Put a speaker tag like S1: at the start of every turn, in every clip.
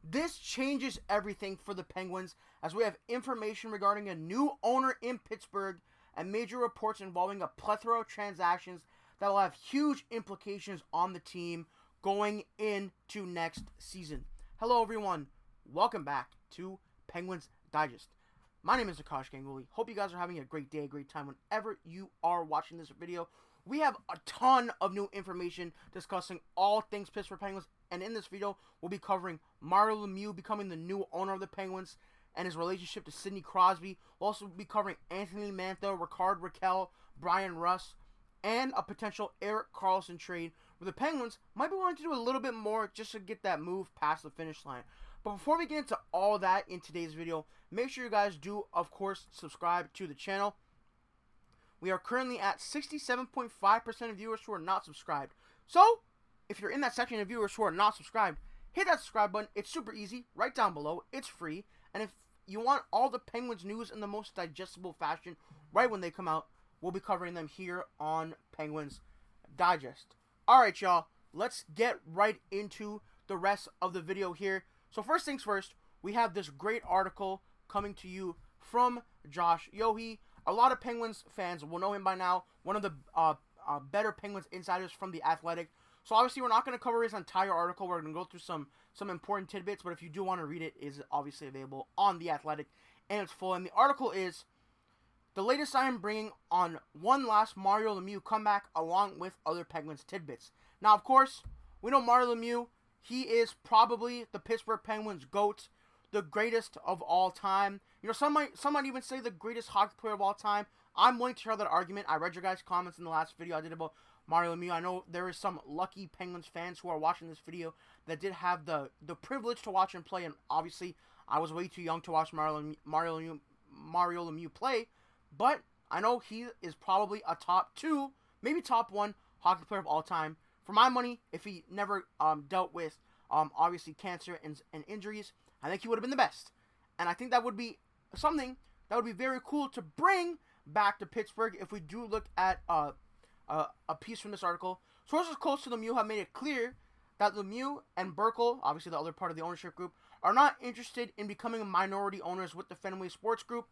S1: This changes everything for the Penguins as we have information regarding a new owner in Pittsburgh and major reports involving a plethora of transactions that will have huge implications on the team going into next season. Hello everyone, welcome back to Penguins Digest. My name is Nikash Ganguli. Hope you guys are having a great day, a great time whenever you are watching this video. We have a ton of new information discussing all things Pittsburgh Penguins, and in this video, we'll be covering Mario Lemieux becoming the new owner of the Penguins and his relationship to Sidney Crosby. We'll also be covering Anthony Mantha, Rickard Rakell, Brian Russ, and a potential Erik Karlsson trade where the Penguins might be wanting to do a little bit more just to get that move past the finish line. But before we get into all that in today's video, make sure you guys do, of course, subscribe to the channel. We are currently at 67.5% of viewers who are not subscribed. So, if you're in that section of viewers who are not subscribed, hit that subscribe button. It's super easy, right down below. It's free. And if you want all the Penguins news in the most digestible fashion right when they come out, we'll be covering them here on Penguins Digest. Alright, y'all. Let's get right into the rest of the video here. So first things first, we have this great article coming to you from Josh Yohe. A lot of Penguins fans will know him by now. One of the better Penguins insiders from The Athletic. So obviously we're not going to cover his entire article. We're going to go through some important tidbits. But if you do want to read it, it is obviously available on The Athletic. And it's full. And the article is, the latest I am bringing on one last Mario Lemieux comeback along with other Penguins tidbits. Now, of course, we know Mario Lemieux. He is probably the Pittsburgh Penguins GOAT. The greatest of all time. You know, some might even say the greatest hockey player of all time. I'm willing to share that argument. I read your guys' comments in the last video I did about Mario Lemieux. I know there is some lucky Penguins fans who are watching this video that did have the privilege to watch him play, and obviously I was way too young to watch Mario Lemieux play, but I know he is probably a top 2, maybe top 1 hockey player of all time. For my money, if he never dealt with obviously cancer and injuries, I think he would have been the best. And I think that would be something that would be very cool to bring back to Pittsburgh if we do look at a piece from this article. Sources close to Lemieux have made it clear that Lemieux and Burkle, obviously the other part of the ownership group, are not interested in becoming minority owners with the Fenway Sports Group.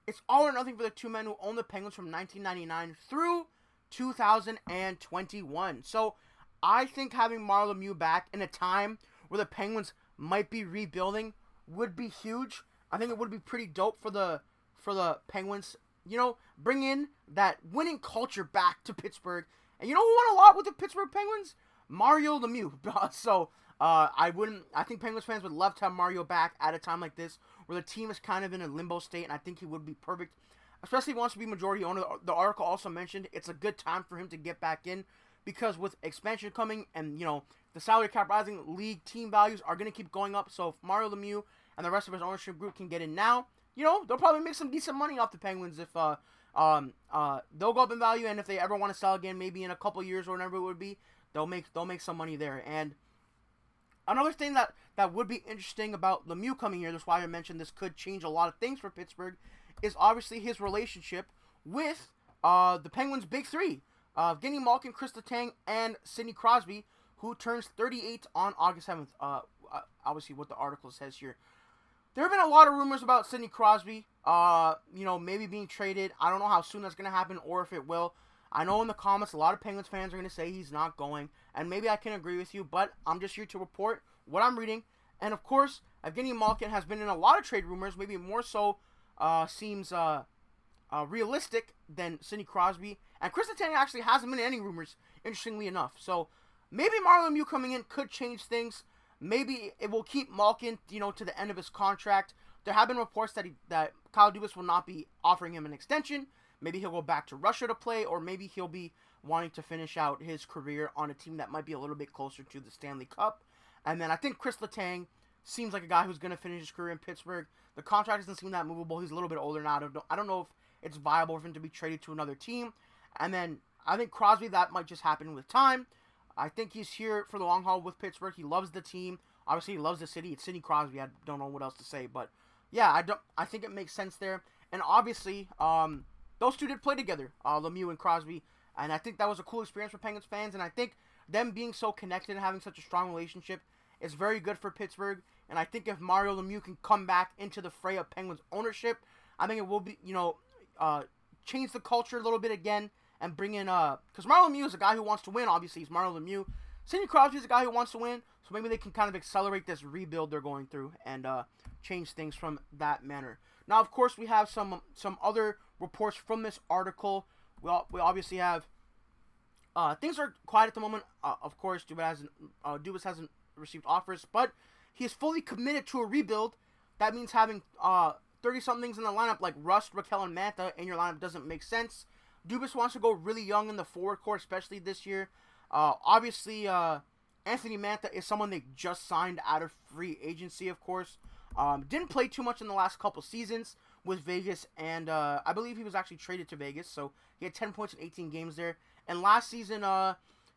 S1: It's all or nothing for the two men who own the Penguins from 1999 through 2021. So I think having Mario Lemieux back in a time where the Penguins might be rebuilding would be huge. I think it would be pretty dope for the Penguins. You know, bring in that winning culture back to Pittsburgh. And you know who won a lot with the Pittsburgh Penguins? Mario Lemieux. So I think Penguins fans would love to have Mario back at a time like this where the team is kind of in a limbo state, and I think he would be perfect, especially if he wants to be majority owner. The article also mentioned it's a good time for him to get back in, because with expansion coming and, you know, the salary cap rising, league team values are going to keep going up. So if Mario Lemieux and the rest of his ownership group can get in now, you know, they'll probably make some decent money off the Penguins if they'll go up in value, and if they ever want to sell again, maybe in a couple years or whatever it would be, they'll make some money there. And another thing that would be interesting about Lemieux coming here, that's why I mentioned this could change a lot of things for Pittsburgh, is obviously his relationship with the Penguins' big three. Evgeni Malkin, Kris Letang, and Sidney Crosby, who turns 38 on August 7th. Obviously, what the article says here. There have been a lot of rumors about Sidney Crosby, you know, maybe being traded. I don't know how soon that's going to happen or if it will. I know in the comments a lot of Penguins fans are going to say he's not going, and maybe I can agree with you, but I'm just here to report what I'm reading. And of course, Evgeni Malkin has been in a lot of trade rumors, maybe more so seems realistic than Sidney Crosby. And Kris Letang actually hasn't been in any rumors, interestingly enough. So maybe Mario Lemieux coming in could change things. Maybe it will keep Malkin, you know, to the end of his contract. There have been reports that Kyle Dubas will not be offering him an extension. Maybe he'll go back to Russia to play, or maybe he'll be wanting to finish out his career on a team that might be a little bit closer to the Stanley Cup. And then I think Kris Letang seems like a guy who's going to finish his career in Pittsburgh. The contract doesn't seem that movable. He's a little bit older now. I don't know if it's viable for him to be traded to another team. And then I think Crosby, that might just happen with time. I think he's here for the long haul with Pittsburgh. He loves the team. Obviously, he loves the city. It's Sidney Crosby. I don't know what else to say. But, yeah, I think it makes sense there. And obviously, those two did play together, Lemieux and Crosby. And I think that was a cool experience for Penguins fans. And I think them being so connected and having such a strong relationship is very good for Pittsburgh. And I think if Mario Lemieux can come back into the fray of Penguins ownership, I think it will be, change the culture a little bit again and bring in, because Mario Lemieux is a guy who wants to win, obviously. He's Mario Lemieux. Sidney Crosby is a guy who wants to win, so maybe they can kind of accelerate this rebuild they're going through and change things from that manner. Now, of course, we have some other reports from this article. We obviously have things are quiet at the moment. Of course, Dubas hasn't received offers, but he is fully committed to a rebuild. That means having 30-somethings in the lineup like Rust, Raquel, and Mantha in your lineup doesn't make sense. Dubas wants to go really young in the forward core, especially this year. Obviously, Anthony Mantha is someone they just signed out of free agency, of course. Didn't play too much in the last couple seasons with Vegas, and I believe he was actually traded to Vegas, so he had 10 points in 18 games there. And last season,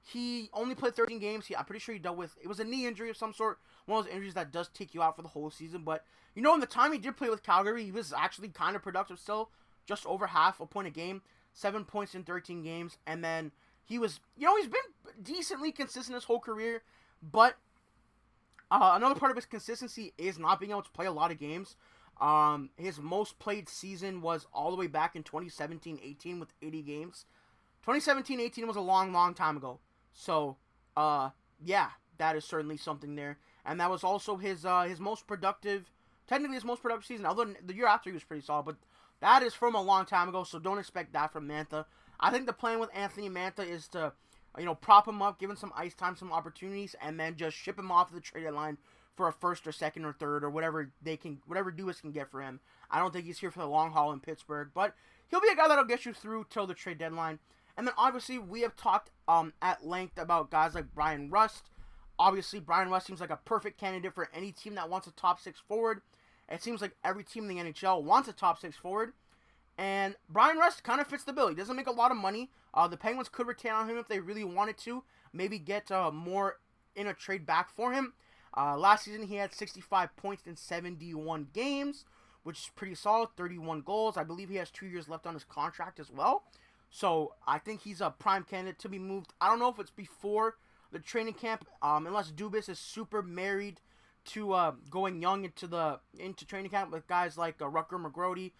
S1: he only played 13 games. I'm pretty sure he dealt with, it was a knee injury of some sort, one of those injuries that does take you out for the whole season. But, in the time he did play with Calgary, he was actually kind of productive still, just over half a point a game, 7 points in 13 games, and then he was, he's been decently consistent his whole career, but another part of his consistency is not being able to play a lot of games. His most played season was all the way back in 2017-18 with 80 games. 2017-18 was a long, long time ago. So, yeah, that is certainly something there. And that was also his most productive, technically his most productive season. Although the year after he was pretty solid, but that is from a long time ago, so don't expect that from Mantha. I think the plan with Anthony Mantha is to, prop him up, give him some ice time, some opportunities, and then just ship him off to the trade deadline for a first or second or third or whatever Dubas can get for him. I don't think he's here for the long haul in Pittsburgh, but he'll be a guy that'll get you through till the trade deadline. And then obviously we have talked at length about guys like Bryan Rust. Obviously Bryan Rust seems like a perfect candidate for any team that wants a top 6 forward. It seems like every team in the NHL wants a top 6 forward. And Bryan Rust kind of fits the bill. He doesn't make a lot of money. The Penguins could retain on him if they really wanted to. Maybe get more in a trade back for him. Last season he had 65 points in 71 games, which is pretty solid. 31 goals. I believe he has 2 years left on his contract as well. So I think he's a prime candidate to be moved. I don't know if it's before the training camp, unless Dubas is super married to going young into training camp with guys like Rutger McGrody.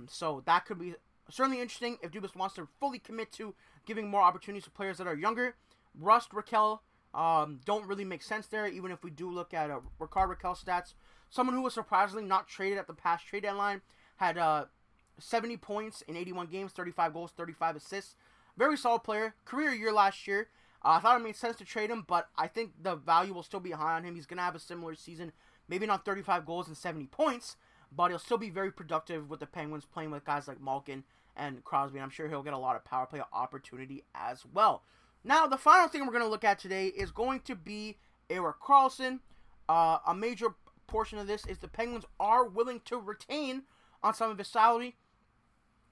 S1: So that could be certainly interesting if Dubas wants to fully commit to giving more opportunities to players that are younger. Rust, Raquel, don't really make sense there, even if we do look at Raquel stats. Someone who was surprisingly not traded at the past trade deadline, had 70 points in 81 games, 35 goals, 35 assists. Very solid player. Career year last year. I thought it made sense to trade him, but I think the value will still be high on him. He's going to have a similar season. Maybe not 35 goals and 70 points, but he'll still be very productive with the Penguins playing with guys like Malkin and Crosby. And I'm sure he'll get a lot of power play opportunity as well. Now, the final thing we're going to look at today is going to be Erik Karlsson. A major portion of this is the Penguins are willing to retain on some of his salary.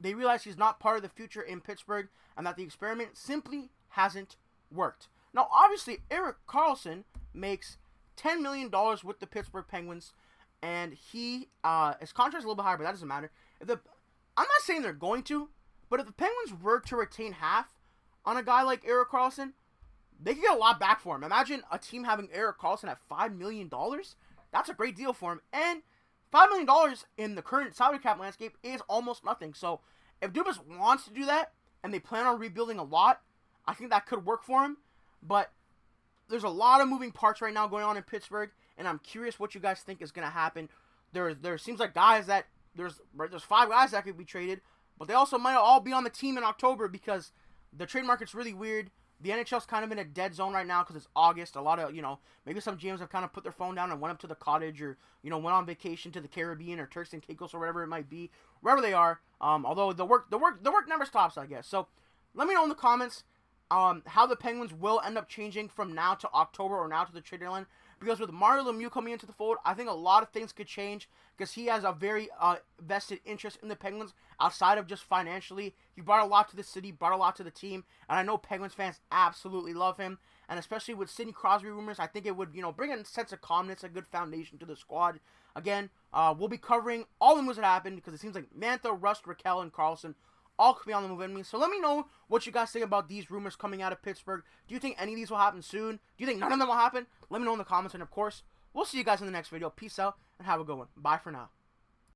S1: They realize he's not part of the future in Pittsburgh and that the experiment simply hasn't worked. Now, obviously, Erik Karlsson makes $10 million with the Pittsburgh Penguins, and his contract's a little bit higher, but that doesn't matter. I'm not saying they're going to, but if the Penguins were to retain half on a guy like Erik Karlsson, they could get a lot back for him. Imagine a team having Erik Karlsson at $5 million. That's a great deal for him. And $5 million in the current salary cap landscape is almost nothing. So if Dubas wants to do that, and they plan on rebuilding a lot, I think that could work for him. But there's a lot of moving parts right now going on in Pittsburgh, and I'm curious what you guys think is going to happen. There seems like there's 5 guys that could be traded, but they also might all be on the team in October because the trade market's really weird. The NHL's kind of in a dead zone right now because it's August. A lot of, maybe some GMs have kind of put their phone down and went up to the cottage or, went on vacation to the Caribbean or Turks and Caicos or whatever it might be, wherever they are. Although the work never stops, I guess. So let me know in the comments how the Penguins will end up changing from now to October or now to the trade deadline. Because with Mario Lemieux coming into the fold, I think a lot of things could change because he has a very vested interest in the Penguins outside of just financially. He brought a lot to the city, brought a lot to the team, and I know Penguins fans absolutely love him. And especially with Sidney Crosby rumors, I think it would, bring a sense of calmness, a good foundation to the squad. Again, we'll be covering all the moves that happened because it seems like Mantha, Rust, Raquel, and Karlsson all could be on the move in me. So let me know what you guys think about these rumors coming out of Pittsburgh. Do you think any of these will happen soon? Do you think none of them will happen? Let me know in the comments. And of course, we'll see you guys in the next video. Peace out and have a good one. Bye for now.